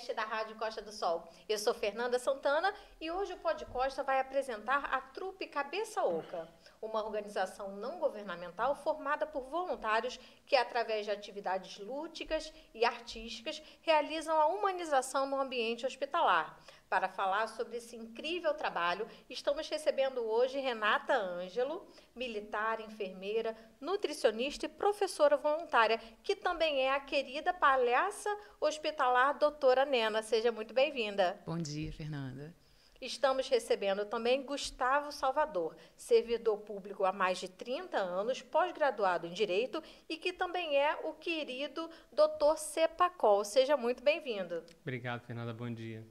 podcast da Rádio Costa do Sol. Eu sou Fernanda Santana e hoje o Pod Costa vai apresentar a Trupe Cabeça Oca, uma organização não governamental formada por voluntários que, através de atividades lúdicas e artísticas, realizam a humanização no ambiente hospitalar. Para falar sobre esse incrível trabalho, estamos recebendo hoje Renata Ângelo, militar, enfermeira, nutricionista e professora voluntária, que também é a querida palhaça hospitalar doutora Nena. Seja muito bem-vinda. Bom dia, Fernanda. Estamos recebendo também Gustavo Salvador, servidor público há mais de 30 anos, pós-graduado em Direito e que também é o querido doutor Cepacol. Seja muito bem-vindo. Obrigado, Fernanda. Bom dia.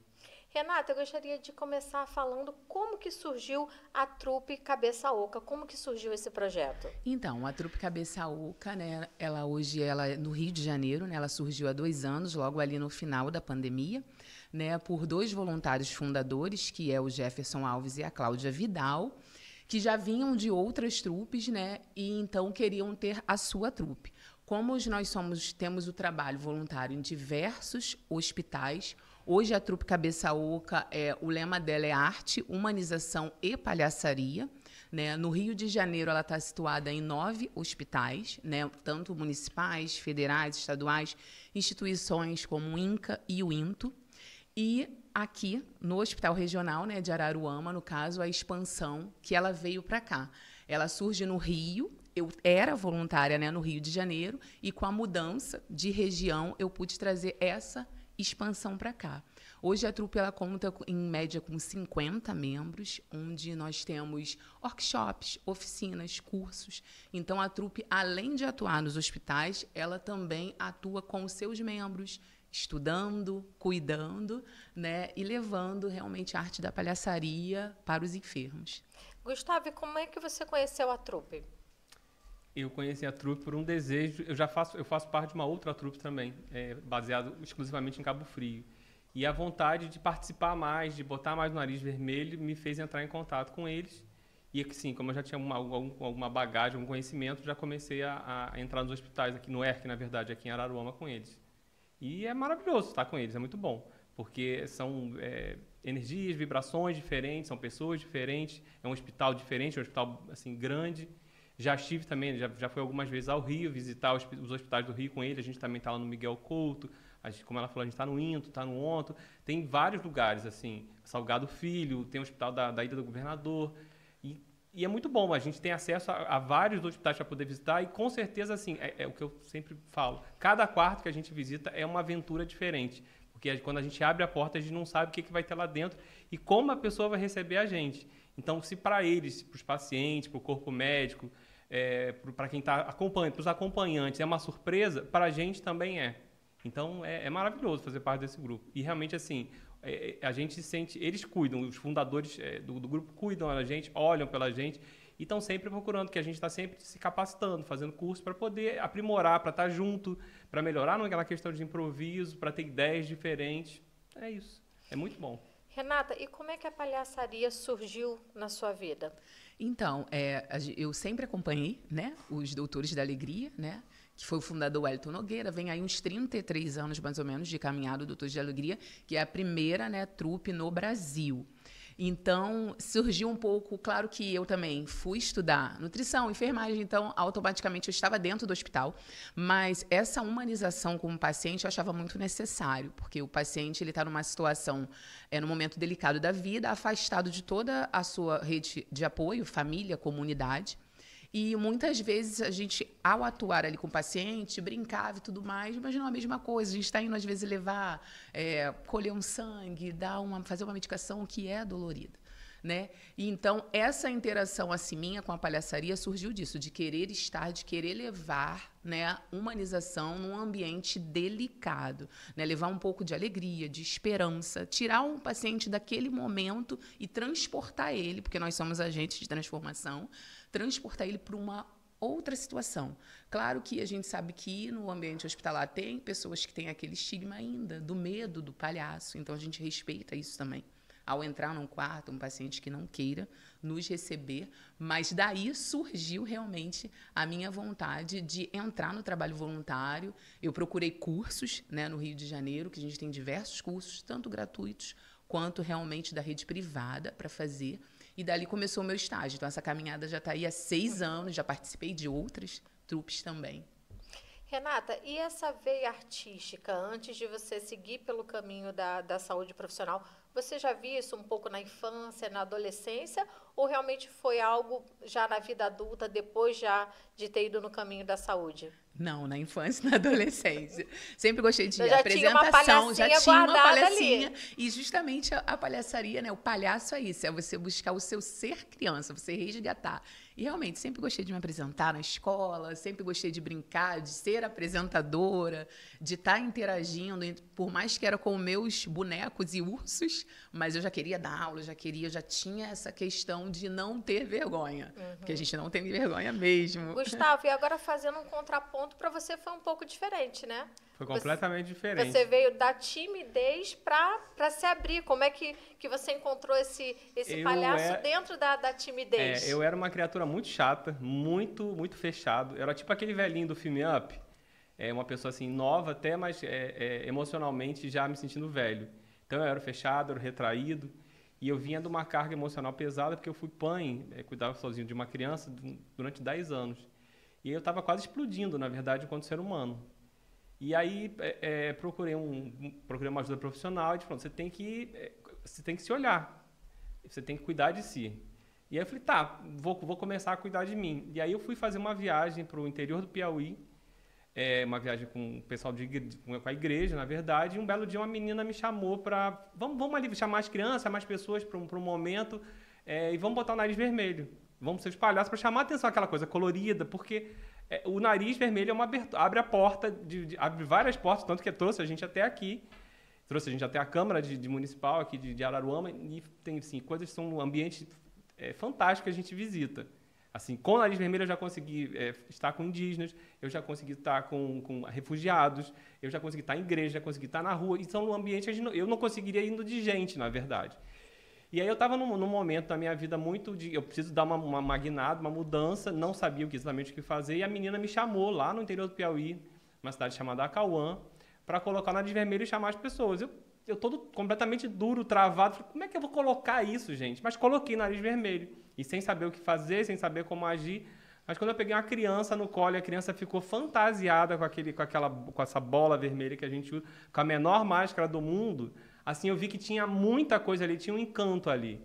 Renata, eu gostaria de começar falando como que surgiu a Trupe Cabeça Oca, como que surgiu esse projeto? Então, a Trupe Cabeça Oca, né, hoje é no Rio de Janeiro, né, ela surgiu há 2 anos, logo ali no final da pandemia, né, por 2 voluntários fundadores, que é o Jefferson Alves e a Cláudia Vidal, que já vinham de outras trupes, né, e então queriam ter a sua trupe. Como nós temos o trabalho voluntário em diversos hospitais. Hoje a Trupe Cabeça Oca, o lema dela é arte, humanização e palhaçaria. Né? No Rio de Janeiro, ela está situada em 9 hospitais, né? Tanto municipais, federais, estaduais, instituições como o INCA e o INTO. E aqui, no Hospital Regional, né, de Araruama, no caso, a expansão que ela veio para cá. Ela surge no Rio. Eu era voluntária, né, no Rio de Janeiro, e com a mudança de região, eu pude trazer essa expansão para cá. Hoje a trupe ela conta em média com 50 membros, onde nós temos workshops, oficinas, cursos. Então a trupe, além de atuar nos hospitais, ela também atua com os seus membros, estudando, cuidando, né, e levando realmente a arte da palhaçaria para os enfermos. Gustavo, e como é que você conheceu a trupe? Eu conheci a trupe por um desejo. Eu faço parte de uma outra trupe também, baseado exclusivamente em Cabo Frio. E a vontade de participar mais, de botar mais o nariz vermelho, me fez entrar em contato com eles. E assim, como eu já tinha alguma bagagem, algum conhecimento, já comecei a entrar nos hospitais, aqui no ERC, na verdade, aqui em Araruama, com eles. E é maravilhoso estar com eles, é muito bom. Porque são energias, vibrações diferentes, são pessoas diferentes, é um hospital diferente, é um hospital assim, grande. Já estive também, já fui algumas vezes ao Rio visitar os hospitais do Rio com ele. A gente também está lá no Miguel Couto, como ela falou, a gente está no INTO, está no ONTO. Tem vários lugares, assim, Salgado Filho, tem o hospital da Ilha do Governador. E é muito bom, a gente tem acesso a vários hospitais para poder visitar e com certeza, assim, é o que eu sempre falo. Cada quarto que a gente visita é uma aventura diferente. Porque quando a gente abre a porta, a gente não sabe o que vai ter lá dentro e como a pessoa vai receber a gente. Então, se para eles, para os pacientes, para o corpo médico, para quem está acompanhando, para os acompanhantes, é uma surpresa, para a gente também é. Então, é maravilhoso fazer parte desse grupo. E realmente, assim, a gente sente, eles cuidam, os fundadores do grupo cuidam da gente, olham pela gente e estão sempre procurando, que a gente está sempre se capacitando, fazendo curso para poder aprimorar, para estar junto, para melhorar naquela questão de improviso, para ter ideias diferentes. É isso. É muito bom. Renata, e como é que a palhaçaria surgiu na sua vida? Então, eu sempre acompanhei, né, os Doutores da Alegria, né, que foi o fundador Wellington Nogueira. Vem aí uns 33 anos, mais ou menos, de caminhada do Doutores da Alegria, que é a primeira, né, trupe no Brasil. Então, surgiu um pouco, claro que eu também fui estudar nutrição, enfermagem, então automaticamente eu estava dentro do hospital, mas essa humanização com o paciente eu achava muito necessário, porque o paciente ele está numa situação, num momento delicado da vida, afastado de toda a sua rede de apoio, família, comunidade. E muitas vezes a gente, ao atuar ali com o paciente, brincava e tudo mais, mas não é a mesma coisa. A gente está indo, às vezes, levar, colher um sangue, fazer uma medicação que é dolorida. Né? E então, essa interação assim, minha com a palhaçaria surgiu disso, de querer estar, de querer levar, né, humanização num ambiente delicado, né? Levar um pouco de alegria, de esperança, tirar um paciente daquele momento e transportar ele, porque nós somos agentes de transformação, transportar ele para uma outra situação. Claro que a gente sabe que no ambiente hospitalar tem pessoas que têm aquele estigma ainda do medo do palhaço, então a gente respeita isso também. ao entrar num quarto, um paciente que não queira nos receber, mas daí surgiu realmente a minha vontade de entrar no trabalho voluntário. Eu procurei cursos, né, no Rio de Janeiro, que a gente tem diversos cursos, tanto gratuitos quanto realmente da rede privada para fazer. E dali começou o meu estágio. Então, essa caminhada já está aí há 6 anos, já participei de outras trupes também. Renata, e essa veia artística, antes de você seguir pelo caminho da saúde profissional, você já viu isso um pouco na infância, na adolescência, ou realmente foi algo já na vida adulta, depois já de ter ido no caminho da saúde? Não, na infância e na adolescência. Sempre gostei de já apresentação, já tinha uma palhacinha. Ali. E justamente a palhaçaria, né? O palhaço é isso, é você buscar o seu ser criança, você resgatar. E realmente, sempre gostei de me apresentar na escola, sempre gostei de brincar, de ser apresentadora, de estar interagindo, por mais que era com meus bonecos e ursos, mas eu já queria dar aula, já tinha essa questão de não ter vergonha, porque a gente não tem vergonha mesmo. Gustavo, e agora fazendo um contraponto, para você foi um pouco diferente, né? Foi completamente diferente. Você veio da timidez para se abrir. Como é que você encontrou esse palhaço dentro da timidez? Eu era uma criatura muito chata, muito fechado. Eu era tipo aquele velhinho do filme Up. Uma pessoa assim, nova até, mas emocionalmente já me sentindo velho. Então eu era fechado, eu era retraído. E eu vinha de uma carga emocional pesada, porque eu fui pai, cuidava sozinho de uma criança durante 10 anos. E eu estava quase explodindo, na verdade, enquanto ser humano. E aí procurei uma ajuda profissional e disse, pronto, você tem que se olhar, você tem que cuidar de si. E aí eu falei, tá, vou começar a cuidar de mim. E aí eu fui fazer uma viagem para o interior do Piauí, uma viagem com o pessoal com a igreja, na verdade, e um belo dia uma menina me chamou para, vamos ali chamar as crianças, chamar as pessoas para um momento, e vamos botar o nariz vermelho. Vamos ser os palhaços para chamar a atenção, aquela coisa colorida, porque o nariz vermelho abre a porta, abre várias portas, tanto que trouxe a gente até aqui, trouxe a gente até a Câmara de Municipal aqui de Araruama, e tem assim, coisas que são ambientes fantásticos que a gente visita. Assim, com o nariz vermelho eu já consegui estar com indígenas, eu já consegui estar com refugiados, eu já consegui estar em igreja, já consegui estar na rua, e são um ambiente que eu não conseguiria indo de gente, na verdade. E aí eu estava num momento da minha vida eu preciso dar uma guinada, uma mudança, não sabia exatamente o que fazer, e a menina me chamou lá no interior do Piauí, uma cidade chamada Acauã, para colocar o nariz vermelho e chamar as pessoas. Eu todo completamente duro, travado, falei, como é que eu vou colocar isso, gente? Mas coloquei nariz vermelho, e sem saber o que fazer, sem saber como agir. Mas quando eu peguei uma criança no colo, a criança ficou fantasiada com essa bola vermelha que a gente usa, com a menor máscara do mundo, assim, eu vi que tinha muita coisa ali, tinha um encanto ali.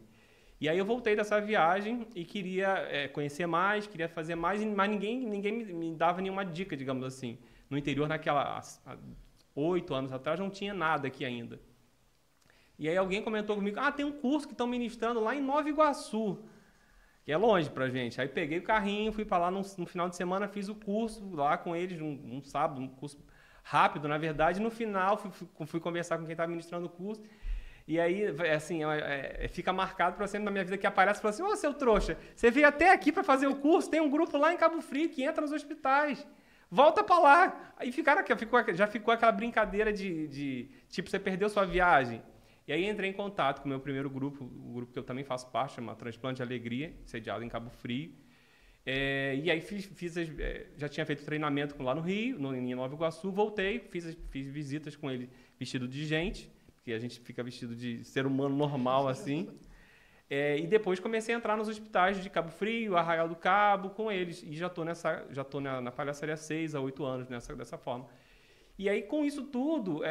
E aí eu voltei dessa viagem e queria conhecer mais, queria fazer mais, mas ninguém me dava nenhuma dica, digamos assim. No interior, há 8 anos atrás, não tinha nada aqui ainda. E aí alguém comentou comigo, tem um curso que estão ministrando lá em Nova Iguaçu, que é longe pra gente. Aí peguei o carrinho, fui para lá no final de semana, fiz o curso lá com eles, um sábado, um curso rápido, na verdade. No final, fui conversar com quem estava ministrando o curso. E aí, assim, fica marcado para sempre na minha vida que aparece e fala assim, ô, seu trouxa, você veio até aqui para fazer o curso, tem um grupo lá em Cabo Frio que entra nos hospitais. Volta para lá. Aí já ficou aquela brincadeira de tipo, você perdeu sua viagem. E aí entrei em contato com o meu primeiro grupo, o grupo que eu também faço parte, chama Transplante de Alegria, sediado em Cabo Frio. E aí já tinha feito treinamento lá no Rio, em Nova Iguaçu, voltei, fiz visitas com ele vestido de gente, porque a gente fica vestido de ser humano normal assim. E depois comecei a entrar nos hospitais de Cabo Frio, Arraial do Cabo, com eles. E já estou na palhaçaria 6 a 8 anos dessa forma. E aí, com isso tudo,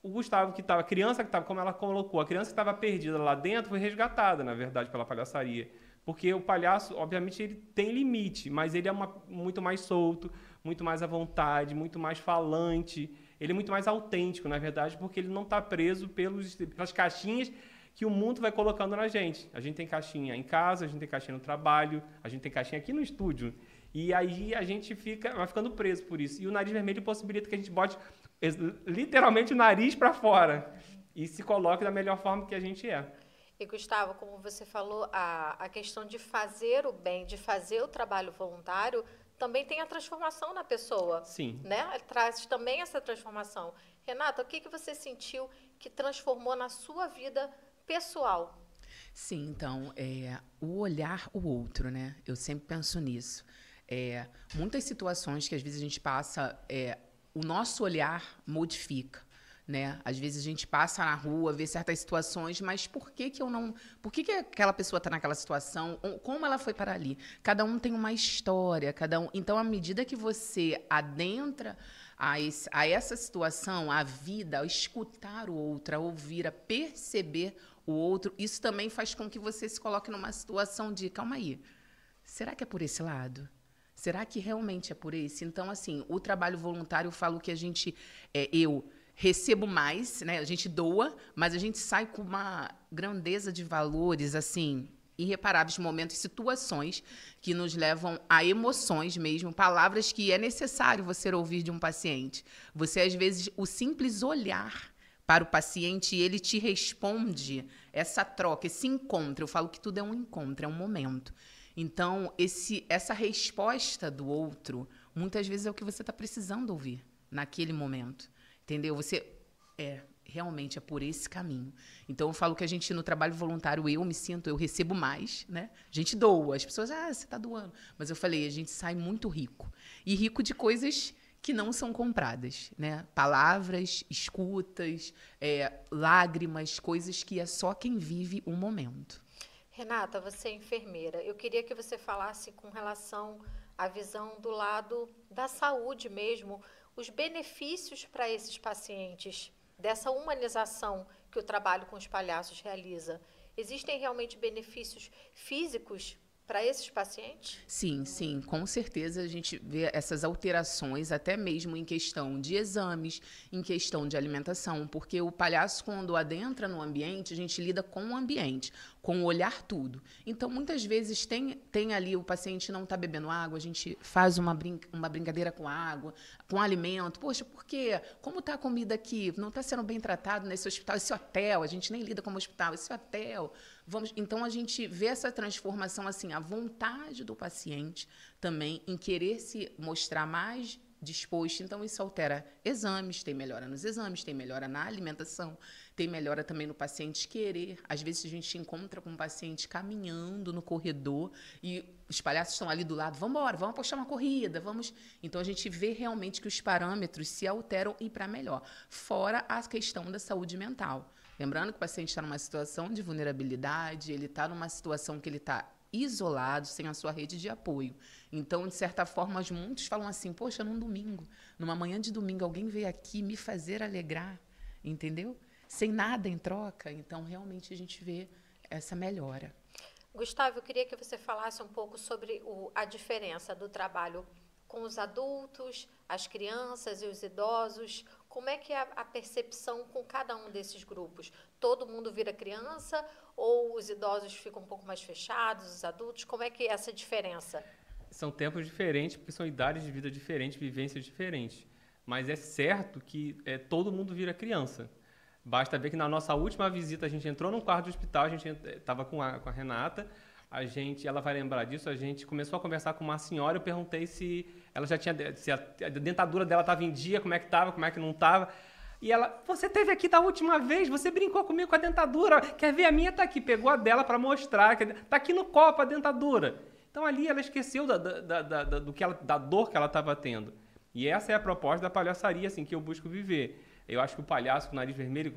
o Gustavo, a criança que estava, como ela colocou, a criança que estava perdida lá dentro foi resgatada, na verdade, pela palhaçaria. Porque o palhaço, obviamente, ele tem limite, mas ele é muito mais solto, muito mais à vontade, muito mais falante. Ele é muito mais autêntico, na verdade, porque ele não está preso pelas caixinhas que o mundo vai colocando na gente. A gente tem caixinha em casa, a gente tem caixinha no trabalho, a gente tem caixinha aqui no estúdio. E aí a gente vai ficando preso por isso. E o nariz vermelho possibilita que a gente bote literalmente o nariz para fora e se coloque da melhor forma que a gente é. E, Gustavo, como você falou, a questão de fazer o bem, de fazer o trabalho voluntário, também tem a transformação na pessoa. Sim. Né? Traz também essa transformação. Renata, o que você sentiu que transformou na sua vida pessoal. Sim, então, o olhar o outro, né? Eu sempre penso nisso. Muitas situações que às vezes a gente passa, o nosso olhar modifica, né? Às vezes a gente passa na rua, vê certas situações, mas por que eu não... Por que aquela pessoa está naquela situação? Como ela foi para ali? Cada um tem uma história, cada um... Então, à medida que você adentra a essa situação, a vida, a escutar o outro, a ouvir, a perceber o outro, isso também faz com que você se coloque numa situação de, calma aí, será que é por esse lado? Será que realmente é por esse? Então, assim, o trabalho voluntário, eu falo que a gente, eu recebo mais, né? A gente doa, mas a gente sai com uma grandeza de valores, assim, irreparáveis momentos, situações que nos levam a emoções mesmo, palavras que é necessário você ouvir de um paciente. Você, às vezes, o simples olhar para o paciente, ele te responde, essa troca, esse encontro. Eu falo que tudo é um encontro, é um momento. Então, essa resposta do outro, muitas vezes é o que você está precisando ouvir naquele momento. Entendeu? Você realmente é por esse caminho. Então, eu falo que a gente, no trabalho voluntário, eu recebo mais, né? A gente doa. As pessoas, você está doando. Mas eu falei, a gente sai muito rico. E rico de coisas que não são compradas, né? Palavras, escutas, lágrimas, coisas que é só quem vive o momento. Renata, você é enfermeira. Eu queria que você falasse com relação à visão do lado da saúde mesmo, os benefícios para esses pacientes, dessa humanização que o trabalho com os palhaços realiza. Existem realmente benefícios físicos para esses pacientes? Sim, com certeza a gente vê essas alterações, até mesmo em questão de exames, em questão de alimentação, porque o palhaço, quando adentra no ambiente, a gente lida com o ambiente, com o olhar tudo. Então, muitas vezes, tem ali, o paciente não está bebendo água, a gente faz uma brincadeira com a água, com o alimento. Poxa, por quê? Como está a comida aqui? Não está sendo bem tratado nesse hospital? Esse hotel, a gente nem lida como hospital, esse hotel... Então, a gente vê essa transformação, assim, a vontade do paciente também em querer se mostrar mais disposto. Então, isso altera exames, tem melhora nos exames, tem melhora na alimentação, tem melhora também no paciente querer. Às vezes, a gente encontra com um paciente caminhando no corredor e os palhaços estão ali do lado, vamos embora, vamos apostar uma corrida, vamos... Então, a gente vê realmente que os parâmetros se alteram e para melhor. Fora a questão da saúde mental. Lembrando que o paciente está numa situação de vulnerabilidade, ele está numa situação que ele está isolado, sem a sua rede de apoio. Então, de certa forma, muitos falam assim, poxa, num domingo, numa manhã de domingo, alguém veio aqui me fazer alegrar, entendeu? Sem nada em troca. Então, realmente, a gente vê essa melhora. Gustavo, eu queria que você falasse um pouco sobre a diferença do trabalho com os adultos, as crianças e os idosos. Como é que é a percepção com cada um desses grupos? Todo mundo vira criança ou os idosos ficam um pouco mais fechados, os adultos? Como é que é essa diferença? São tempos diferentes, porque são idades de vida diferentes, vivências diferentes. Mas é certo que todo mundo vira criança. Basta ver que na nossa última visita, a gente entrou num quarto de hospital, a gente estava com a Renata, ela vai lembrar disso, a gente começou a conversar com uma senhora, eu perguntei se ela já tinha, se a dentadura dela estava em dia, como é que estava, como é que não estava. E ela, você esteve aqui da última vez, você brincou comigo com a dentadura, quer ver, a minha está aqui, pegou a dela para mostrar, está aqui no copo a dentadura. Então ali ela esqueceu da dor que ela estava tendo. E essa é a proposta da palhaçaria, assim, que eu busco viver. Eu acho que o palhaço com o nariz vermelho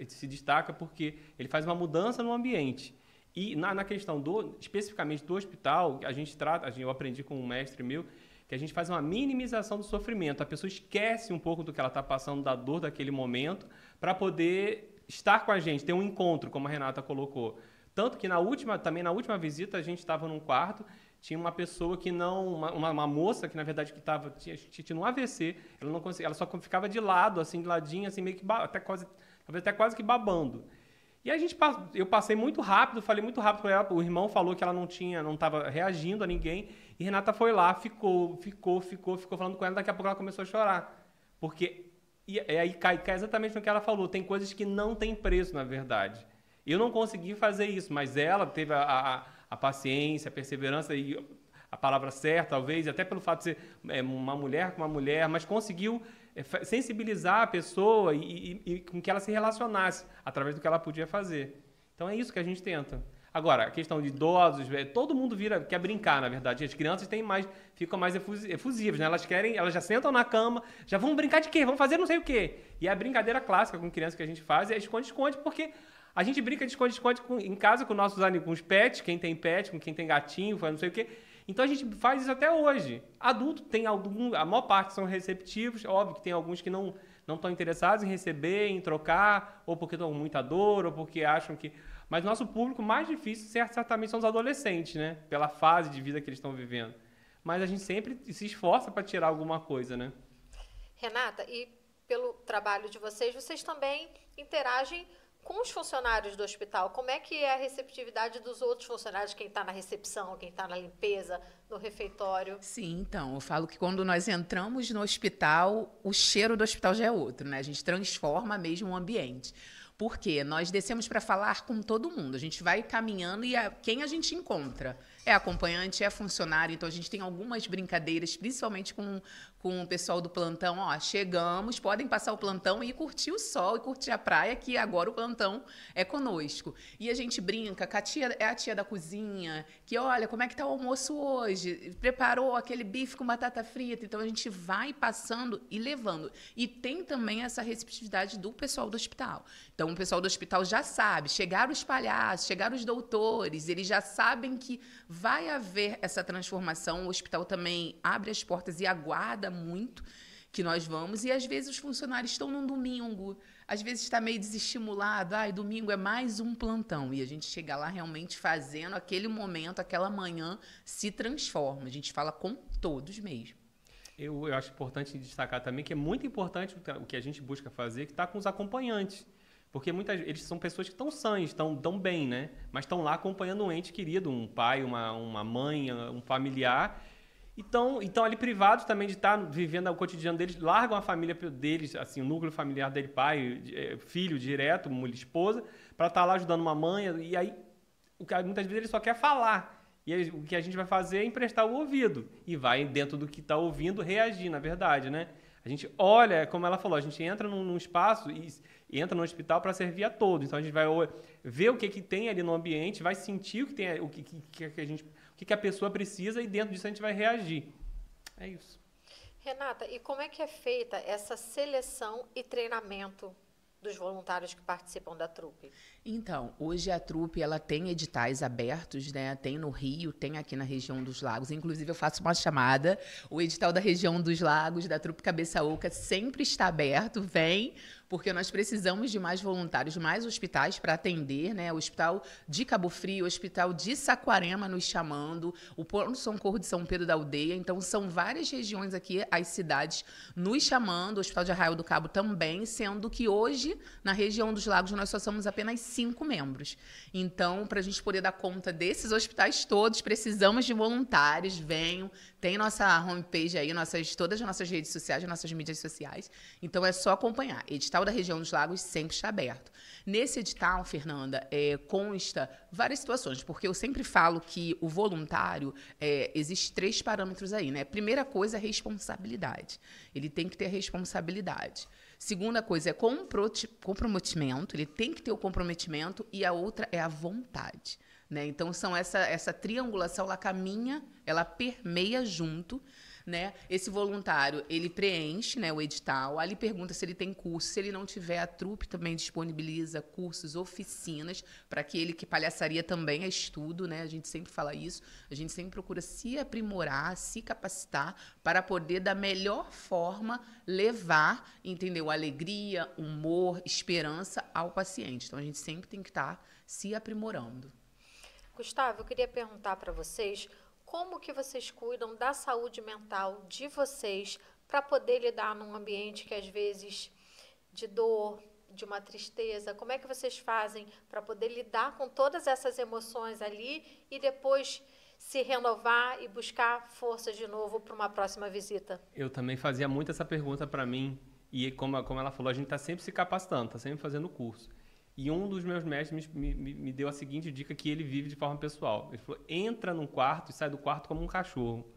se destaca porque ele faz uma mudança no ambiente. E na questão especificamente do hospital, a gente trata, eu aprendi com um mestre meu, que a gente faz uma minimização do sofrimento. A pessoa esquece um pouco do que ela está passando, da dor daquele momento, para poder estar com a gente, ter um encontro, como a Renata colocou. Tanto que na última visita, a gente estava num quarto, tinha uma pessoa que uma moça que, na verdade, tinha um AVC, ela não conseguia, ela só ficava de lado, assim, de ladinho, assim, meio que até quase que babando. E eu passei muito rápido, falei muito rápido para ela, o irmão falou que ela não estava reagindo a ninguém, e Renata foi lá, ficou falando com ela, daqui a pouco ela começou a chorar. E aí cai exatamente no que ela falou, tem coisas que não têm preço, na verdade. Eu não consegui fazer isso, mas ela teve a paciência, a perseverança e a palavra certa, talvez, até pelo fato de ser uma mulher com uma mulher, mas conseguiu sensibilizar a pessoa e com que ela se relacionasse através do que ela podia fazer. Então, Então é isso que a gente tenta. Agora, a questão de idosos, todo mundo quer brincar, na verdade. As crianças ficam mais efusivas, né? Elas já sentam na cama, já vão brincar de quê? Vamos fazer não sei o quê. E a brincadeira clássica com criança que a gente faz é esconde-esconde, porque a gente brinca de esconde-esconde em casa com com os pets, quem tem pet, com quem tem gatinho, não sei o quê. Então a gente faz isso até hoje. Adulto tem a maior parte são receptivos, óbvio que tem alguns que não estão interessados em receber, em trocar, ou porque estão com muita dor, ou porque acham que... Mas nosso público mais difícil certamente são os adolescentes, né? Pela fase de vida que eles estão vivendo. Mas a gente sempre se esforça para tirar alguma coisa, né? Renata, e pelo trabalho de vocês também interagem com os funcionários do hospital. Como é que é a receptividade dos outros funcionários, quem está na recepção, quem está na limpeza, no refeitório? Sim, então, eu falo que quando nós entramos no hospital, o cheiro do hospital já é outro, né? A gente transforma mesmo o ambiente. Porque nós descemos para falar com todo mundo. A gente vai caminhando e quem a gente encontra? É acompanhante, é funcionário. Então, a gente tem algumas brincadeiras, principalmente com o pessoal do plantão. Ó, chegamos, podem passar o plantão e curtir o sol e curtir a praia, que agora o plantão é conosco. E a gente brinca, com a tia da cozinha, que olha, como é que tá o almoço hoje? Preparou aquele bife com batata frita. Então, a gente vai passando e levando. E tem também essa receptividade do pessoal do hospital. Então, o pessoal do hospital já sabe, chegaram os palhaços, chegaram os doutores, eles já sabem que vai haver essa transformação. O hospital também abre as portas e aguarda muito que nós vamos. E, às vezes, os funcionários estão num domingo, às vezes está meio desestimulado. Domingo é mais um plantão. E a gente chega lá realmente fazendo aquele momento, aquela manhã se transforma. A gente fala com todos mesmo. Eu acho importante destacar também que é muito importante o que a gente busca fazer, que está com os acompanhantes. Porque eles são pessoas que estão sãs, estão bem, né? Mas estão lá acompanhando um ente querido, um pai, uma mãe, um familiar. Então ali privados também de estar vivendo o cotidiano deles, largam a família deles, assim, o núcleo familiar dele, pai, filho direto, mulher, esposa, para estar lá ajudando uma mãe. E aí, muitas vezes ele só quer falar. E aí, o que a gente vai fazer é emprestar o ouvido. E vai, dentro do que está ouvindo, reagir, na verdade, né? A gente olha, como ela falou, a gente entra num espaço e entra no hospital para servir a todos. Então, a gente vai ver o que tem ali no ambiente, vai sentir o que a pessoa precisa e dentro disso a gente vai reagir. É isso. Renata, e como é que é feita essa seleção e treinamento dos voluntários que participam da trupe? Então, hoje a trupe ela tem editais abertos, né? Tem no Rio, tem aqui na região dos Lagos. Inclusive, eu faço uma chamada. O edital da região dos Lagos, da trupe Cabeça Oca, sempre está aberto. Vem, porque nós precisamos de mais voluntários, mais hospitais para atender, né? O Hospital de Cabo Frio, o Hospital de Saquarema nos chamando, o Pronto-Socorro de São Pedro da Aldeia. Então, são várias regiões aqui, as cidades, nos chamando. O Hospital de Arraial do Cabo também, sendo que hoje, na região dos Lagos, nós só somos apenas 5 membros. Então, para a gente poder dar conta desses hospitais todos, precisamos de voluntários. Venham, tem nossa homepage aí, todas as nossas redes sociais, nossas mídias sociais. Então, é só acompanhar. Edital da região dos Lagos sempre está aberto. Nesse edital, Fernanda, consta várias situações, porque eu sempre falo que o voluntário, existe 3 parâmetros aí, né? Primeira coisa é responsabilidade. Ele tem que ter responsabilidade. Segunda coisa é comprometimento, ele tem que ter o comprometimento, e a outra é a vontade, né? Então, são essa triangulação, ela caminha, ela permeia junto, né? Esse voluntário, ele preenche, né, o edital, ali pergunta se ele tem curso. Se ele não tiver, a trupe também disponibiliza cursos, oficinas, para que palhaçaria também é estudo, né? A gente sempre fala isso, a gente sempre procura se aprimorar, se capacitar para poder, da melhor forma, levar, entendeu? Alegria, humor, esperança ao paciente. Então, a gente sempre tem que estar se aprimorando. Gustavo, eu queria perguntar para vocês como que vocês cuidam da saúde mental de vocês para poder lidar num ambiente que, às vezes, de dor, de uma tristeza. Como é que vocês fazem para poder lidar com todas essas emoções ali e depois se renovar e buscar força de novo para uma próxima visita? Eu também fazia muito essa pergunta para mim. E como ela falou, a gente está sempre se capacitando, está sempre fazendo curso. E um dos meus mestres me deu a seguinte dica que ele vive de forma pessoal. Ele falou, entra num quarto e sai do quarto como um cachorro.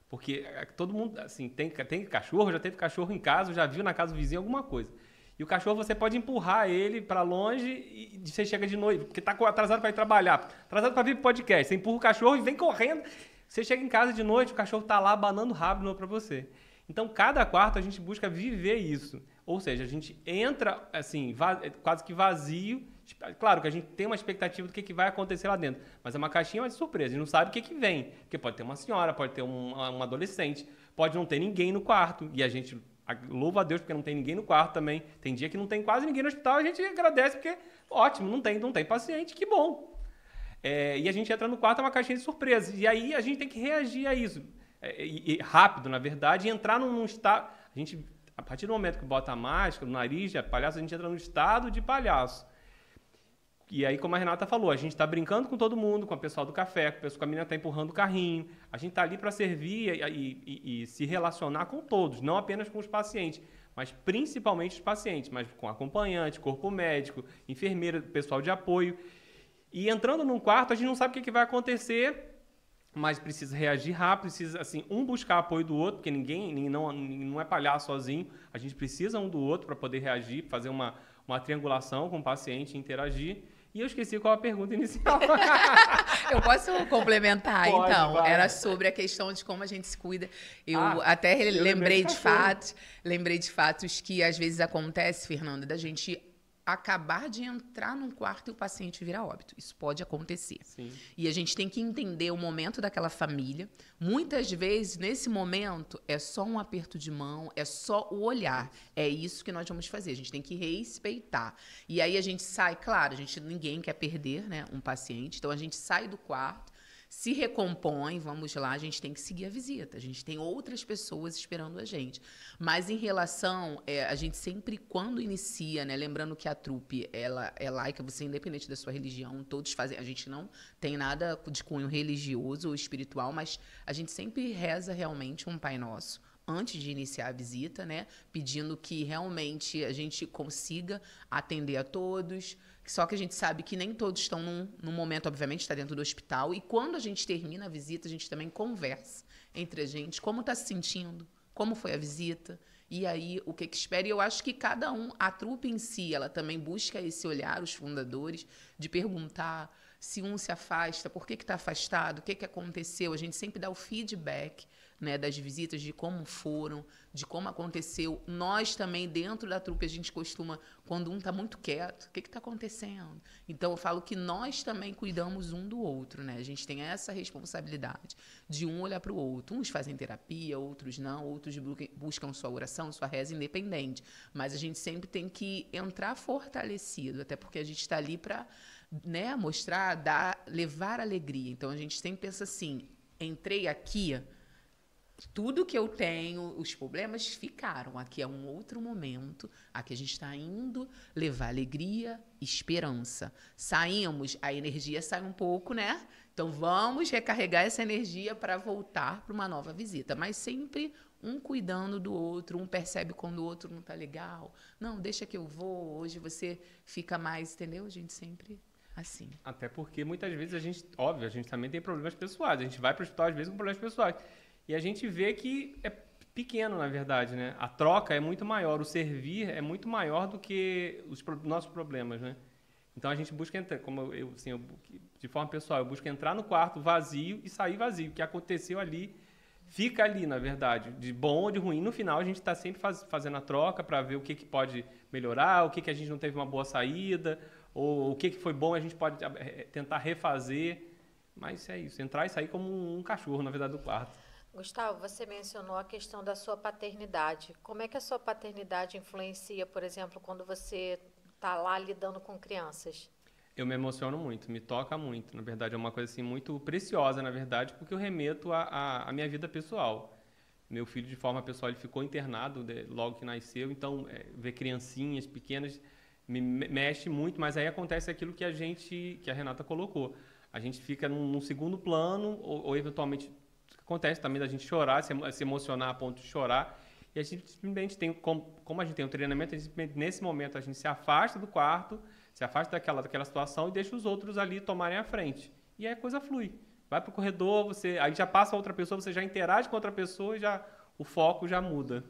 Porque todo mundo, assim, tem cachorro, já teve cachorro em casa, já viu na casa do vizinho alguma coisa. E o cachorro, você pode empurrar ele para longe e você chega de noite, porque tá atrasado para ir trabalhar, atrasado para vir pro podcast. Você empurra o cachorro e vem correndo. Você chega em casa de noite, o cachorro tá lá abanando o rabo para você. Então, cada quarto a gente busca viver isso. Ou seja, a gente entra, assim, quase que vazio. Claro que a gente tem uma expectativa do que vai acontecer lá dentro, mas é uma caixinha de surpresa. A gente não sabe o que vem. Porque pode ter uma senhora, pode ter um adolescente, pode não ter ninguém no quarto. E a gente louva a Deus porque não tem ninguém no quarto também. Tem dia que não tem quase ninguém no hospital, a gente agradece porque, ótimo, não tem paciente, que bom. E a gente entra no quarto, é uma caixinha de surpresa. E aí a gente tem que reagir a isso. Rápido, na verdade, e entrar num estado... A gente, a partir do momento que bota a máscara, o nariz de palhaço, a gente entra no estado de palhaço. E aí, como a Renata falou, a gente está brincando com todo mundo, com o pessoal do café, com a menina está empurrando o carrinho. A gente está ali para servir e se relacionar com todos, não apenas com os pacientes, mas principalmente os pacientes, mas com acompanhante, corpo médico, enfermeira, pessoal de apoio. E entrando num quarto, a gente não sabe o que vai acontecer, mas precisa reagir rápido, precisa, assim, um buscar apoio do outro, porque ninguém não é palhaço sozinho, a gente precisa um do outro para poder reagir, fazer uma triangulação com o paciente, interagir. E eu esqueci qual a pergunta inicial. Eu posso complementar, Pode, então? vai. Era sobre a questão de como a gente se cuida. Eu eu lembrei de fatos que às vezes acontece, Fernanda, da gente acabar de entrar num quarto e o paciente virar óbito. Isso pode acontecer. Sim. E a gente tem que entender o momento daquela família. Muitas vezes, nesse momento, é só um aperto de mão, é só o olhar. É isso que nós vamos fazer. A gente tem que respeitar. E aí a gente sai, claro, ninguém quer perder, né, um paciente. Então a gente sai do quarto, se recompõe, vamos lá, a gente tem que seguir a visita. A gente tem outras pessoas esperando a gente. Mas em relação, a gente sempre, quando inicia, né, lembrando que a trupe, ela é laica, você independente da sua religião, todos fazem, a gente não tem nada de cunho religioso ou espiritual, mas a gente sempre reza realmente um Pai Nosso antes de iniciar a visita, né, pedindo que realmente a gente consiga atender a todos. Só que a gente sabe que nem todos estão num momento, obviamente, está dentro do hospital. E quando a gente termina a visita, a gente também conversa entre a gente. Como está se sentindo? Como foi a visita? E aí, o que espera? E eu acho que cada um, a trupe em si, ela também busca esse olhar, os fundadores, de perguntar se um se afasta, por que está afastado, o que aconteceu. A gente sempre dá o feedback, né, das visitas, de como foram, de como aconteceu. Nós também, dentro da trupe, a gente costuma, quando um está muito quieto, o que está acontecendo? Então, eu falo que nós também cuidamos um do outro, né? A gente tem essa responsabilidade de um olhar para o outro. Uns fazem terapia, outros não, outros buscam sua oração, sua reza independente. Mas a gente sempre tem que entrar fortalecido, até porque a gente está ali para, né, mostrar, levar alegria. Então, a gente sempre pensa assim, entrei aqui, tudo que eu tenho, os problemas ficaram. Aqui é um outro momento. Aqui a gente está indo levar alegria, esperança. Saímos, a energia sai um pouco, né? Então, vamos recarregar essa energia para voltar para uma nova visita. Mas sempre um cuidando do outro, um percebe quando o outro não está legal. Não, deixa que eu vou, hoje você fica mais, entendeu? A gente sempre... assim. Até porque, muitas vezes, a gente também tem problemas pessoais. A gente vai para o hospital, às vezes, com problemas pessoais. E a gente vê que é pequeno, na verdade, né? A troca é muito maior, o servir é muito maior do que os nossos problemas, né? Então, a gente busca entrar, de forma pessoal, eu busco entrar no quarto vazio e sair vazio. O que aconteceu ali, fica ali, na verdade, de bom ou de ruim. No final, a gente está sempre fazendo a troca para ver o que pode melhorar, o que a gente não teve uma boa saída, ou o que foi bom a gente pode tentar refazer. Mas é isso, entrar e sair como um cachorro, na verdade, do quarto. Gustavo, você mencionou a questão da sua paternidade. Como é que a sua paternidade influencia, por exemplo, quando você está lá lidando com crianças? Eu me emociono muito, me toca muito. Na verdade, é uma coisa assim, muito preciosa, na verdade, porque eu remeto à minha vida pessoal. Meu filho, de forma pessoal, ele ficou internado logo que nasceu, então ver criancinhas pequenas me mexe muito, mas aí acontece aquilo que a Renata colocou. A gente fica num segundo plano, ou eventualmente acontece também da gente chorar, se emocionar a ponto de chorar, e a gente simplesmente tem, como a gente tem um treinamento, nesse momento a gente se afasta do quarto, se afasta daquela situação e deixa os outros ali tomarem a frente. E aí a coisa flui. Vai para o corredor, aí já passa outra pessoa, você já interage com outra pessoa e o foco já muda.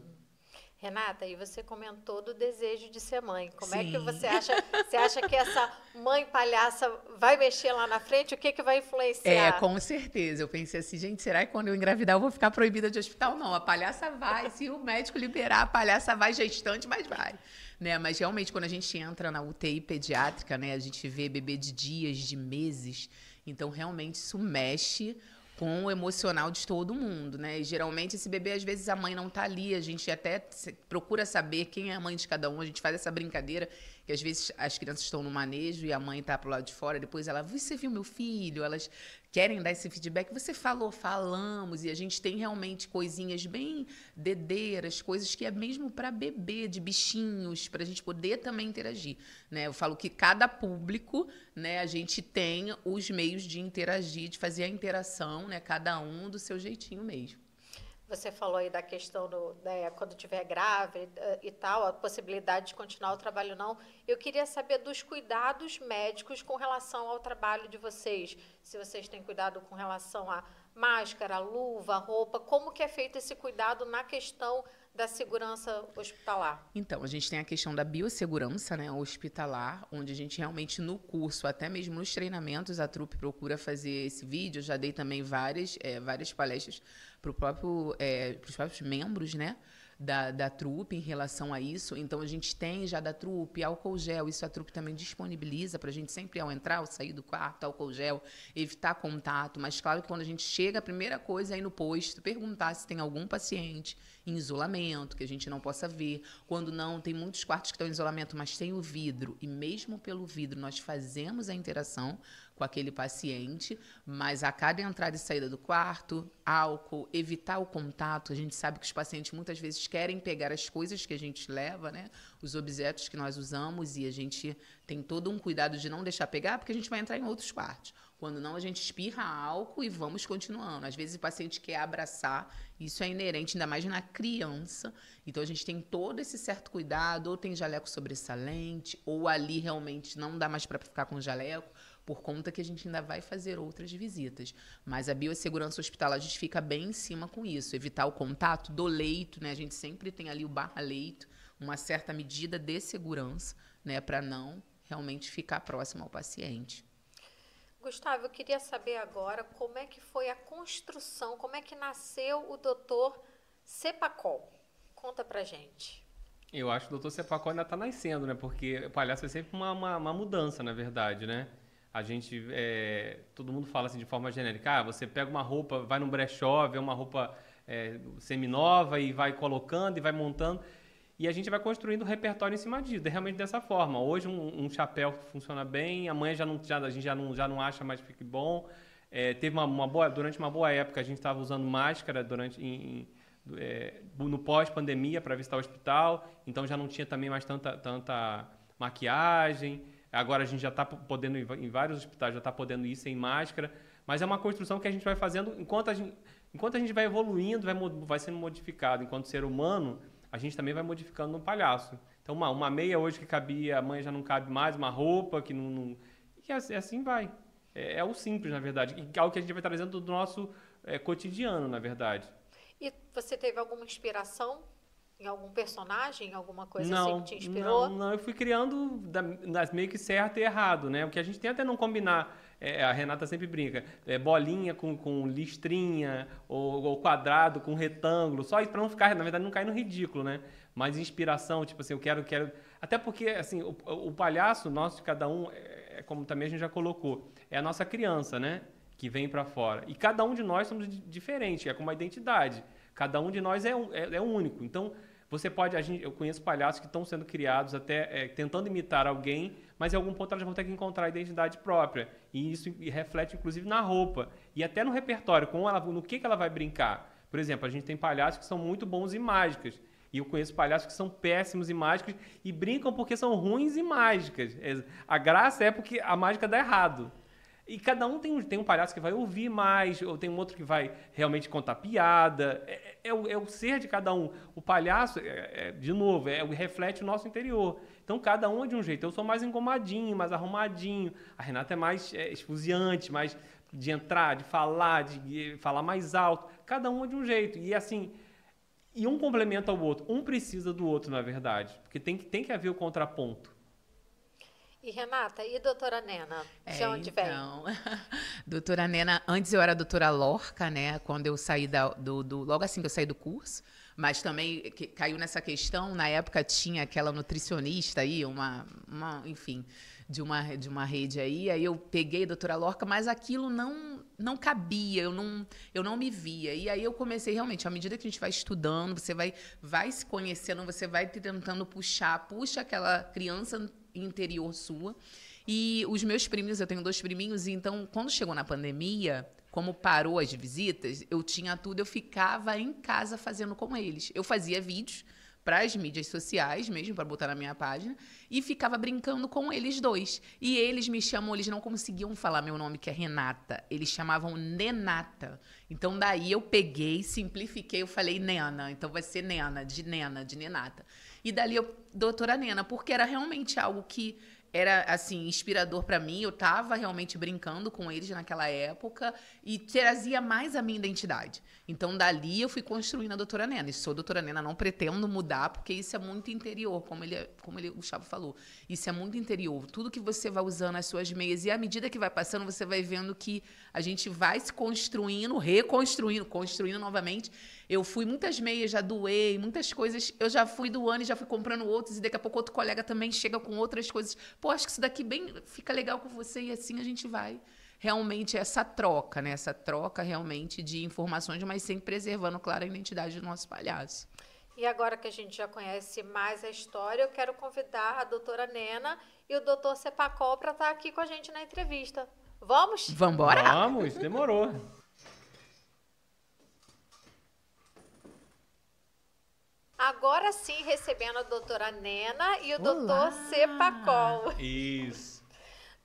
Renata, e você comentou do desejo de ser mãe. Como é Sim. que você acha que essa mãe palhaça vai mexer lá na frente? O que vai influenciar? Com certeza. Eu pensei assim, gente, será que quando eu engravidar eu vou ficar proibida de hospital? Não, a palhaça vai. Se o médico liberar, a palhaça vai gestante, mas vai. Né? Mas realmente, quando a gente entra na UTI pediátrica, né, a gente vê bebê de dias, de meses. Então, realmente, isso mexe com o emocional de todo mundo, né? E geralmente esse bebê, às vezes, a mãe não tá ali, a gente até procura saber quem é a mãe de cada um, a gente faz essa brincadeira, que às vezes as crianças estão no manejo e a mãe tá pro lado de fora, depois ela, você viu meu filho? Elas querem dar esse feedback, você falou, falamos, e a gente tem realmente coisinhas bem dedeiras, coisas que é mesmo para bebê, de bichinhos, para a gente poder também interagir, né? Eu falo que cada público, né, a gente tem os meios de interagir, de fazer a interação, né, cada um do seu jeitinho mesmo. Você falou aí da questão quando estiver grávida e tal, a possibilidade de continuar o trabalho não. Eu queria saber dos cuidados médicos com relação ao trabalho de vocês. Se vocês têm cuidado com relação a máscara, luva, roupa, como que é feito esse cuidado na questão da segurança hospitalar? Então, a gente tem a questão da biossegurança, né, hospitalar, onde a gente realmente no curso, até mesmo nos treinamentos, a trupe procura fazer esse vídeo. Eu já dei também várias palestras para os próprios membros, né, da trupe em relação a isso. Então, a gente tem já da trupe álcool gel, isso a trupe também disponibiliza para a gente sempre, ao entrar, ao sair do quarto, álcool gel, evitar contato. Mas, claro que quando a gente chega, a primeira coisa é ir no posto, perguntar se tem algum paciente em isolamento, que a gente não possa ver. Quando não, tem muitos quartos que estão em isolamento, mas tem o vidro, e mesmo pelo vidro nós fazemos a interação com aquele paciente, mas a cada entrada e saída do quarto, álcool, evitar o contato. A gente sabe que os pacientes muitas vezes querem pegar as coisas que a gente leva, né, os objetos que nós usamos, e a gente tem todo um cuidado de não deixar pegar, porque a gente vai entrar em outros quartos. Quando não, a gente espirra álcool e vamos continuando. Às vezes o paciente quer abraçar, isso é inerente, ainda mais na criança. Então, a gente tem todo esse certo cuidado, ou tem jaleco sobressalente, ou ali realmente não dá mais para ficar com jaleco, por conta que a gente ainda vai fazer outras visitas. Mas a biossegurança hospitalar, a gente fica bem em cima com isso. Evitar o contato do leito, né? A gente sempre tem ali o barra-leito, uma certa medida de segurança, né? Para não realmente ficar próximo ao paciente. Gustavo, eu queria saber agora como é que foi a construção, como é que nasceu o Dr. Cepacol. Conta pra gente. Eu acho que o Dr. Cepacol ainda está nascendo, né? Porque o palhaço é sempre uma mudança, na verdade, né? A gente, todo mundo fala assim de forma genérica, você pega uma roupa, vai num brechó, vê uma roupa seminova e vai colocando e vai montando. E a gente vai construindo o repertório em cima disso, realmente dessa forma. Hoje um chapéu funciona bem, amanhã a gente já não acha mais que fique bom. Teve durante uma boa época a gente estava usando máscara no pós-pandemia para visitar o hospital, então já não tinha também mais tanta maquiagem. Agora a gente já está podendo, em vários hospitais, já está podendo ir sem máscara, mas é uma construção que a gente vai fazendo enquanto a gente vai evoluindo, vai sendo modificado. Enquanto ser humano, a gente também vai modificando no palhaço. Então, uma meia hoje que cabia, amanhã já não cabe mais, uma roupa que não... E assim vai. É o simples, na verdade. E é o que a gente vai trazendo do nosso cotidiano, na verdade. E você teve alguma inspiração em algum personagem, alguma coisa assim que te inspirou? Não, eu fui criando meio que certo e errado, né? O que a gente tenta é não combinar, a Renata sempre brinca, bolinha com listrinha, ou quadrado com retângulo, só para não ficar, na verdade, não cair no ridículo, né? Mas inspiração, tipo assim, eu quero... Até porque, assim, o palhaço nosso, de cada um, como também a gente já colocou, é a nossa criança, né? Que vem para fora. E cada um de nós somos diferentes, é como uma identidade. Cada um de nós é único. Então, você pode... eu conheço palhaços que estão sendo criados até tentando imitar alguém, mas em algum ponto elas vão ter que encontrar a identidade própria. E isso reflete, inclusive, na roupa. E até no repertório, no que ela vai brincar. Por exemplo, a gente tem palhaços que são muito bons em mágicas. E eu conheço palhaços que são péssimos em mágicas e brincam porque são ruins em mágicas. A graça é porque a mágica dá errado. E cada um tem um palhaço que vai ouvir mais, ou tem um outro que vai realmente contar piada. É o ser de cada um. O palhaço, de novo, reflete o nosso interior. Então, cada um é de um jeito. Eu sou mais engomadinho, mais arrumadinho. A Renata é mais esfuziante, mais de entrar, de falar mais alto. Cada um é de um jeito. E, assim, E um complementa o outro. Um precisa do outro, na verdade. Porque tem que haver o contraponto. E Renata, e doutora Nena? De onde vem? Doutora Nena, antes eu era doutora Lorca, né? Quando eu saí logo assim que eu saí do curso, mas também caiu nessa questão, na época tinha aquela nutricionista aí, enfim, de uma rede aí eu peguei a doutora Lorca, mas aquilo não cabia, eu não me via. E aí eu comecei realmente, à medida que a gente vai estudando, você vai se conhecendo, você vai tentando puxa aquela criança interior sua. E os meus priminhos, eu tenho 2 priminhos, e então, quando chegou na pandemia, como parou as visitas, eu tinha tudo, eu ficava em casa fazendo com eles. Eu fazia vídeos para as mídias sociais mesmo, para botar na minha página, e ficava brincando com eles 2. E eles me chamam, eles não conseguiam falar meu nome, que é Renata, eles chamavam Nenata. Então, daí eu peguei, simplifiquei, eu falei Nena, então vai ser Nena, de Nenata. E dali eu, doutora Nena, porque era realmente algo que era, assim, inspirador para mim. Eu estava realmente brincando com eles naquela época e trazia mais a minha identidade. Então, dali eu fui construindo a doutora Nena. E sou doutora Nena, não pretendo mudar, porque isso é muito interior, como o Gustavo falou. Isso é muito interior. Tudo que você vai usando as suas meias, e à medida que vai passando, você vai vendo que a gente vai se construindo, reconstruindo, construindo novamente. Eu fui muitas meias, já doei, muitas coisas eu já fui doando e já fui comprando outros, e daqui a pouco outro colega também chega com outras coisas. Pô, acho que isso daqui fica legal com você, e assim a gente vai. Realmente essa troca, né? Essa troca realmente de informações, mas sempre preservando, claro, a identidade do nosso palhaço. E agora que a gente já conhece mais a história, eu quero convidar a doutora Nena e o doutor Cepacol para estar aqui com a gente na entrevista. Vamos? Vamos embora? Vamos, demorou. Agora sim, recebendo a doutora Nena e o doutor Cepacol. Isso.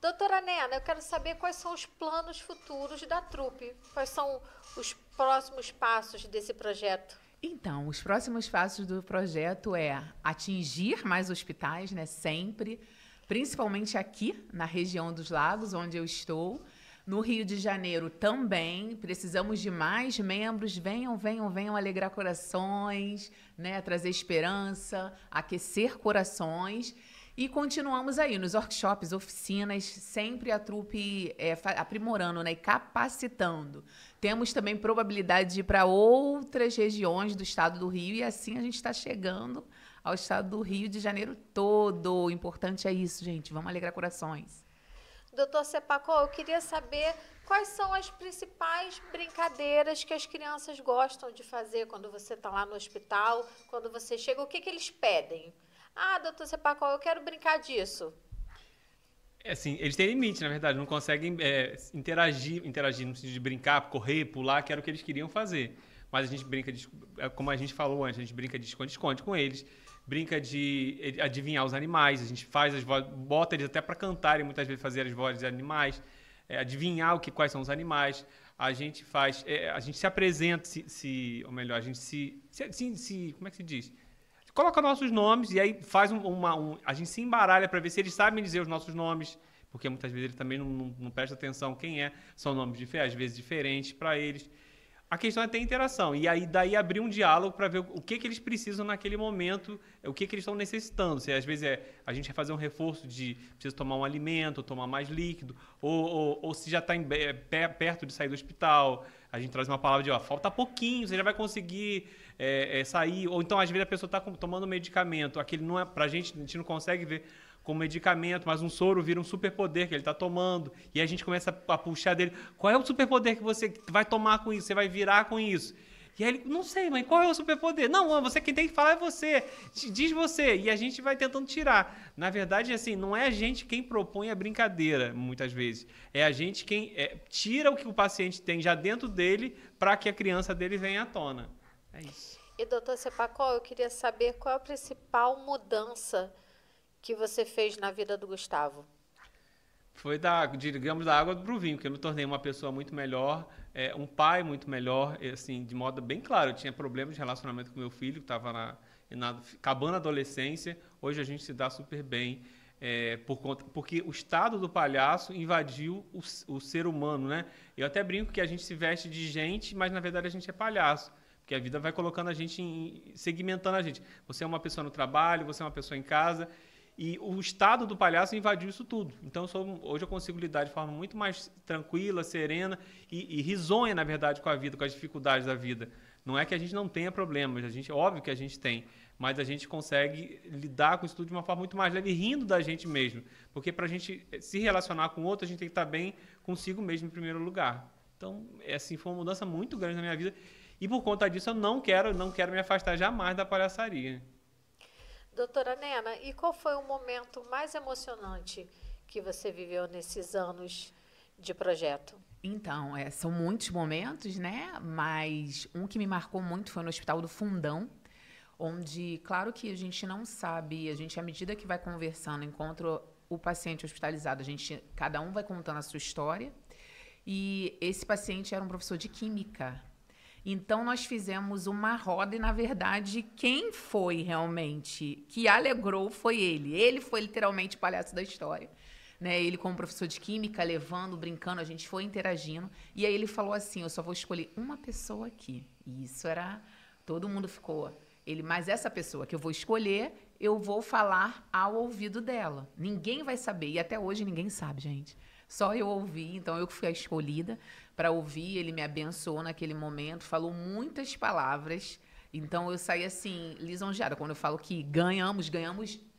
Doutora Nena, eu quero saber quais são os planos futuros da trupe. Quais são os próximos passos desse projeto? Então, os próximos passos do projeto é atingir mais hospitais, né? Sempre. Principalmente aqui, na região dos Lagos, onde eu estou. No Rio de Janeiro também, precisamos de mais membros. Venham alegrar corações, né? Trazer esperança, aquecer corações. E continuamos aí nos workshops, oficinas, sempre a trupe aprimorando, né, e capacitando. Temos também probabilidade de ir para outras regiões do estado do Rio, e assim a gente está chegando ao estado do Rio de Janeiro todo. O importante é isso, gente. Vamos alegrar corações. Doutor Cepacol, eu queria saber quais são as principais brincadeiras que as crianças gostam de fazer quando você está lá no hospital, quando você chega, o que eles pedem? Ah, doutor Cepacol, eu quero brincar disso. Assim, eles têm limite, na verdade, não conseguem interagir no sentido de brincar, correr, pular, que era o que eles queriam fazer. Mas a gente brinca, como a gente falou antes, a gente brinca de esconde-esconde com eles, brinca de adivinhar os animais, a gente faz as vozes, bota eles até para cantarem, muitas vezes fazer as vozes de animais, adivinhar quais são os animais. A gente faz, a gente se apresenta, ou melhor, a gente como é que se diz? Coloca nossos nomes e aí faz a gente se embaralha para ver se eles sabem dizer os nossos nomes, porque muitas vezes eles também não prestam atenção quem é, são nomes às vezes diferentes para eles. A questão é ter interação, e aí daí abrir um diálogo para ver o que eles precisam naquele momento, o que eles estão necessitando. Se às vezes a gente vai fazer um reforço de precisa tomar um alimento, tomar mais líquido, ou se já está perto de sair do hospital, a gente traz uma palavra de falta pouquinho, você já vai conseguir sair. Ou então às vezes a pessoa está tomando um medicamento, aquele não é pra gente, a gente não consegue ver como medicamento, mas um soro vira um superpoder que ele está tomando, e a gente começa a puxar dele, qual é o superpoder que você vai tomar com isso, você vai virar com isso? E aí ele, não sei, mãe, qual é o superpoder? Não, você quem tem que falar é você, diz você, e a gente vai tentando tirar. Na verdade, assim, não é a gente quem propõe a brincadeira, muitas vezes, é a gente quem tira o que o paciente tem já dentro dele para que a criança dele venha à tona. É isso. E doutor Cepacol, eu queria saber qual é a principal mudança que você fez na vida do Gustavo? Foi, digamos, da água para o vinho, porque eu me tornei uma pessoa muito melhor, um pai muito melhor, assim, de modo bem claro. Eu tinha problemas de relacionamento com meu filho, que estava acabando a adolescência. Hoje a gente se dá super bem, porque o estado do palhaço invadiu o ser humano, né? Eu até brinco que a gente se veste de gente, mas na verdade a gente é palhaço. Porque a vida vai colocando a gente, segmentando a gente. Você é uma pessoa no trabalho, você é uma pessoa em casa. E o estado do palhaço invadiu isso tudo. Então, hoje eu consigo lidar de forma muito mais tranquila, serena e risonha, na verdade, com a vida, com as dificuldades da vida. Não é que a gente não tenha problemas, óbvio que a gente tem, mas a gente consegue lidar com isso tudo de uma forma muito mais leve, rindo da gente mesmo. Porque para a gente se relacionar com o outro, a gente tem que estar bem consigo mesmo em primeiro lugar. Então, assim, foi uma mudança muito grande na minha vida. E por conta disso, eu não quero me afastar jamais da palhaçaria. Doutora Nena, e qual foi o momento mais emocionante que você viveu nesses anos de projeto? Então, são muitos momentos, né? Mas um que me marcou muito foi no Hospital do Fundão, onde, claro que a gente não sabe, à medida que vai conversando, encontra o paciente hospitalizado, cada um vai contando a sua história. E esse paciente era um professor de química. Então, nós fizemos uma roda e, na verdade, quem foi realmente que alegrou foi ele. Ele foi literalmente o palhaço da história. Né? Ele, como professor de química, levando, brincando, a gente foi interagindo. E aí ele falou assim, eu só vou escolher uma pessoa aqui. E isso era... Todo mundo ficou... Mas essa pessoa que eu vou escolher, eu vou falar ao ouvido dela. Ninguém vai saber. E até hoje ninguém sabe, gente. Só eu ouvi, então eu que fui a escolhida para ouvir. Ele me abençoou naquele momento, falou muitas palavras. Então eu saí assim, lisonjeada. Quando eu falo que ganhamos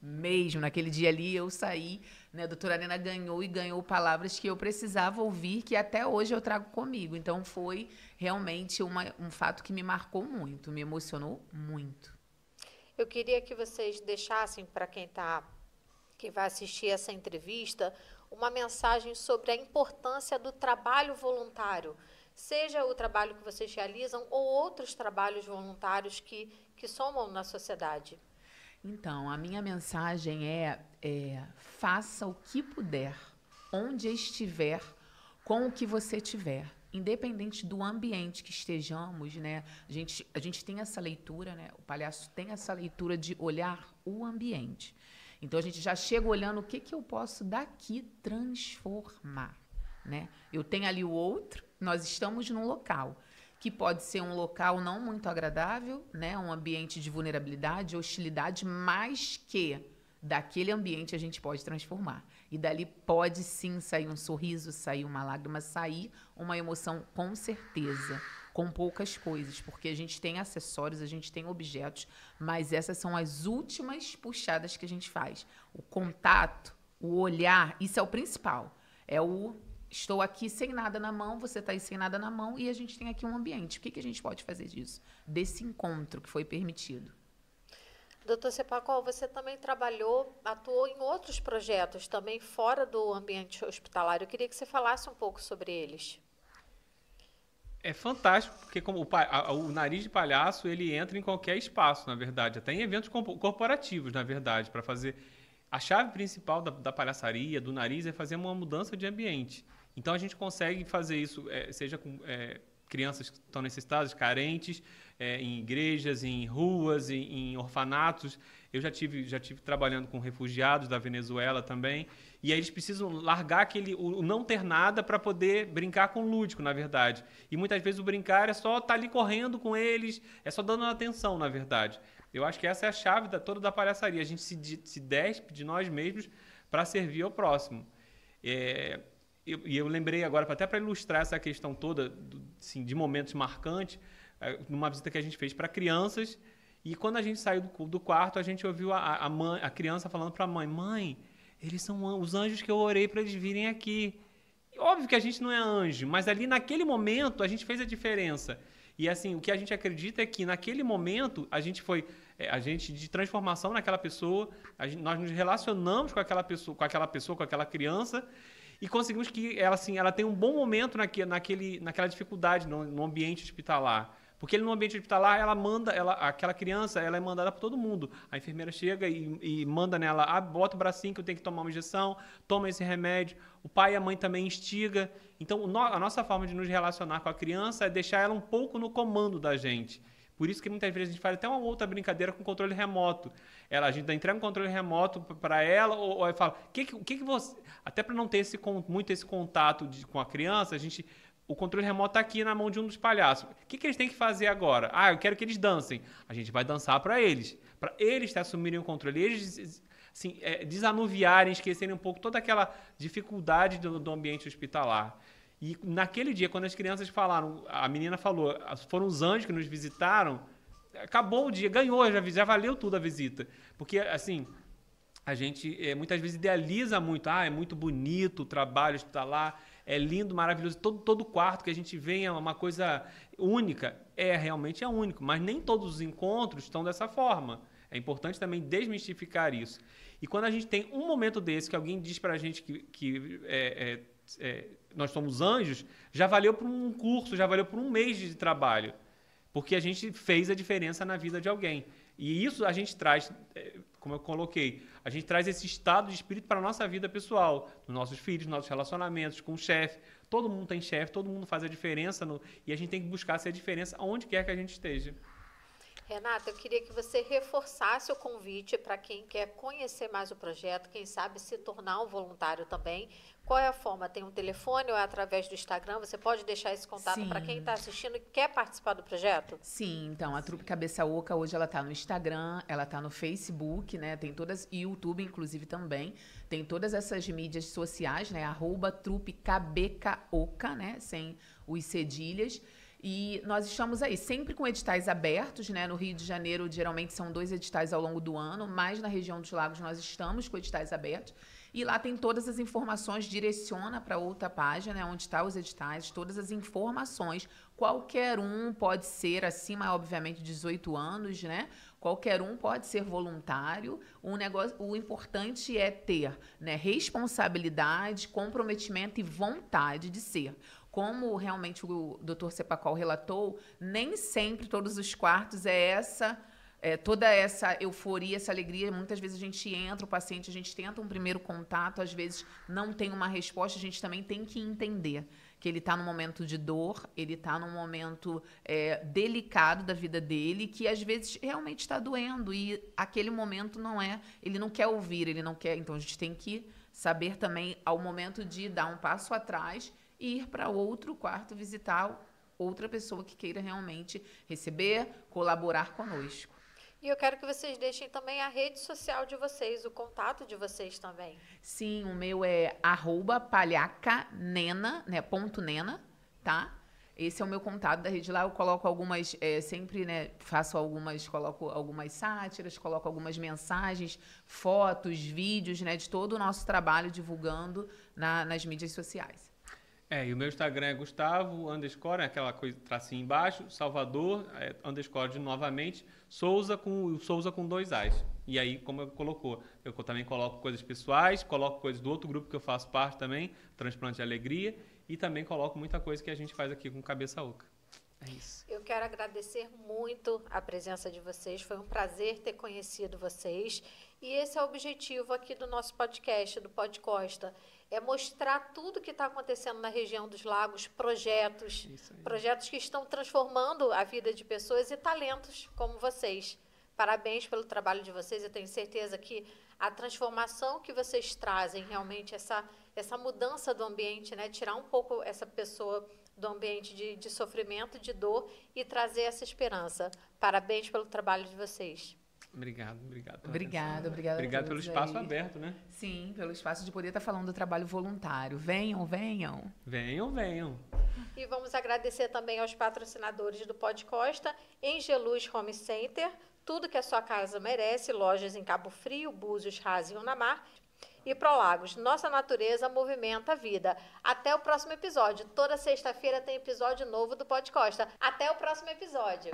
mesmo. Naquele dia ali eu saí, né? A doutora Nena ganhou palavras que eu precisava ouvir, que até hoje eu trago comigo. Então foi realmente um fato que me marcou muito, me emocionou muito. Eu queria que vocês deixassem para quem vai assistir essa entrevista uma mensagem sobre a importância do trabalho voluntário, seja o trabalho que vocês realizam ou outros trabalhos voluntários que somam na sociedade. Então, a minha mensagem faça o que puder, onde estiver, com o que você tiver, independente do ambiente que estejamos, né? A gente tem essa leitura, né? O palhaço tem essa leitura de olhar o ambiente. Então, a gente já chega olhando o que eu posso daqui transformar, né? Eu tenho ali o outro, nós estamos num local que pode ser um local não muito agradável, né? Um ambiente de vulnerabilidade, hostilidade, mas que daquele ambiente a gente pode transformar. E dali pode sim sair um sorriso, sair uma lágrima, sair uma emoção com certeza, com poucas coisas, porque a gente tem acessórios, a gente tem objetos, mas essas são as últimas puxadas que a gente faz. O contato, o olhar, isso é o principal. Estou aqui sem nada na mão, você está aí sem nada na mão e a gente tem aqui um ambiente. O que a gente pode fazer disso? Desse encontro que foi permitido. Doutor Cepacol, você também atuou em outros projetos, também fora do ambiente hospitalar. Eu queria que você falasse um pouco sobre eles. É fantástico, porque como o nariz de palhaço, ele entra em qualquer espaço, na verdade. Até em eventos corporativos, na verdade, para fazer... A chave principal da palhaçaria, do nariz, é fazer uma mudança de ambiente. Então, a gente consegue fazer isso, seja com crianças que estão necessitadas, carentes, em igrejas, em ruas, em orfanatos. Eu já tive trabalhando com refugiados da Venezuela também. E aí eles precisam largar o não ter nada para poder brincar com o lúdico, na verdade. E muitas vezes o brincar é só estar ali correndo com eles, é só dando atenção, na verdade. Eu acho que essa é a chave toda da palhaçaria. A gente se despe de nós mesmos para servir ao próximo. Eu lembrei agora, até para ilustrar essa questão toda assim, de momentos marcantes, numa visita que a gente fez para crianças, e quando a gente saiu do quarto, a gente ouviu a criança falando para a mãe, mãe, eles são os anjos que eu orei para eles virem aqui. E óbvio que a gente não é anjo, mas ali naquele momento a gente fez a diferença. E assim, o que a gente acredita é que naquele momento a gente foi de transformação naquela pessoa, nós nos relacionamos com aquela pessoa, com aquela criança, e conseguimos que ela tenha um bom momento naquela dificuldade no ambiente hospitalar. Porque no ambiente hospitalar, aquela criança ela é mandada para todo mundo. A enfermeira chega e manda nela, bota o bracinho que eu tenho que tomar uma injeção, toma esse remédio. O pai e a mãe também instiga. Então, a nossa forma de nos relacionar com a criança é deixar ela um pouco no comando da gente. Por isso que muitas vezes a gente faz até uma outra brincadeira com controle remoto. A gente entrega um controle remoto para ela, ou fala, que você... Até para não ter muito esse contato com a criança, a gente o controle remoto está aqui na mão de um dos palhaços. O que eles têm que fazer agora? Eu quero que eles dancem. A gente vai dançar para eles assumirem o controle, eles assim, desanuviarem, esquecerem um pouco toda aquela dificuldade do ambiente hospitalar. E naquele dia, quando as crianças falaram, a menina falou, foram os anjos que nos visitaram, acabou o dia, ganhou, já valeu tudo a visita. Porque, assim, a gente muitas vezes idealiza muito, é muito bonito o trabalho hospitalar, é lindo, maravilhoso, todo quarto que a gente vê é uma coisa única, realmente é único, mas nem todos os encontros estão dessa forma. É importante também desmistificar isso. E quando a gente tem um momento desse, que alguém diz pra gente que nós somos anjos, já valeu por um curso, já valeu por um mês de trabalho, porque a gente fez a diferença na vida de alguém. E isso a gente traz, como eu coloquei, a gente traz esse estado de espírito para a nossa vida pessoal, nos nossos filhos, nos nossos relacionamentos, com o chefe. Todo mundo tem chefe, todo mundo faz a diferença, e a gente tem que buscar essa diferença onde quer que a gente esteja. Renata, eu queria que você reforçasse o convite para quem quer conhecer mais o projeto, quem sabe se tornar um voluntário também. Qual é a forma? Tem um telefone ou é através do Instagram? Você pode deixar esse contato para quem está assistindo e quer participar do projeto? Sim, então, a Trupe Cabeça Oca hoje ela está no Instagram, ela está no Facebook, né? Tem todas, e YouTube inclusive também. Tem todas essas mídias sociais, né? @trupecabecaoca, né? Sem os cedilhas. E nós estamos aí sempre com editais abertos, né? No Rio de Janeiro, geralmente são 2 editais ao longo do ano, mas na região dos Lagos nós estamos com editais abertos. E lá tem todas as informações, direciona para outra página, né, onde estão os editais, todas as informações. Qualquer um pode ser, acima, obviamente, de 18 anos, né? Qualquer um pode ser voluntário. O importante é ter, né, responsabilidade, comprometimento e vontade de ser. Como realmente o Dr. Cepacol relatou, nem sempre todos os quartos toda essa euforia, essa alegria. Muitas vezes a gente entra, o paciente, a gente tenta um primeiro contato, às vezes não tem uma resposta, a gente também tem que entender que ele está num momento de dor, ele está num momento delicado da vida dele, que às vezes realmente está doendo e aquele momento ele não quer ouvir, ele não quer. Então a gente tem que saber também, ao momento de dar um passo atrás, ir para outro quarto, visitar outra pessoa que queira realmente receber, colaborar conosco. E eu quero que vocês deixem também a rede social de vocês, o contato de vocês também. Sim, o meu é @palhacanena, né, .nena, tá? Esse é o meu contato da rede lá. Eu coloco algumas, sempre, né, coloco algumas sátiras, coloco algumas mensagens, fotos, vídeos, né, de todo o nosso trabalho divulgando nas mídias sociais. E o meu Instagram é Gustavo, _ aquela coisa, tracinho embaixo, Salvador, _ novamente, Souza com 2 As. E aí, como eu colocou, eu também coloco coisas pessoais, coloco coisas do outro grupo que eu faço parte também, Transplante de Alegria, e também coloco muita coisa que a gente faz aqui com Cabeça Oca. É isso. Eu quero agradecer muito a presença de vocês, foi um prazer ter conhecido vocês. E esse é o objetivo aqui do nosso podcast, do Podcosta, é mostrar tudo que está acontecendo na região dos Lagos, projetos que estão transformando a vida de pessoas e talentos como vocês. Parabéns pelo trabalho de vocês, eu tenho certeza que a transformação que vocês trazem, realmente essa mudança do ambiente, né, tirar um pouco essa pessoa do ambiente de sofrimento, de dor e trazer essa esperança. Parabéns pelo trabalho de vocês. Obrigado. Obrigada. Obrigado pelo espaço aberto, né? Sim, pelo espaço de poder estar falando do trabalho voluntário. Venham. Venham. E vamos agradecer também aos patrocinadores do Podcosta, Angelus Home Center, tudo que a sua casa merece, lojas em Cabo Frio, Búzios, Rás e Unamar. E Prolagos, nossa natureza movimenta a vida. Até o próximo episódio. Toda sexta-feira tem episódio novo do Podcosta. Até o próximo episódio.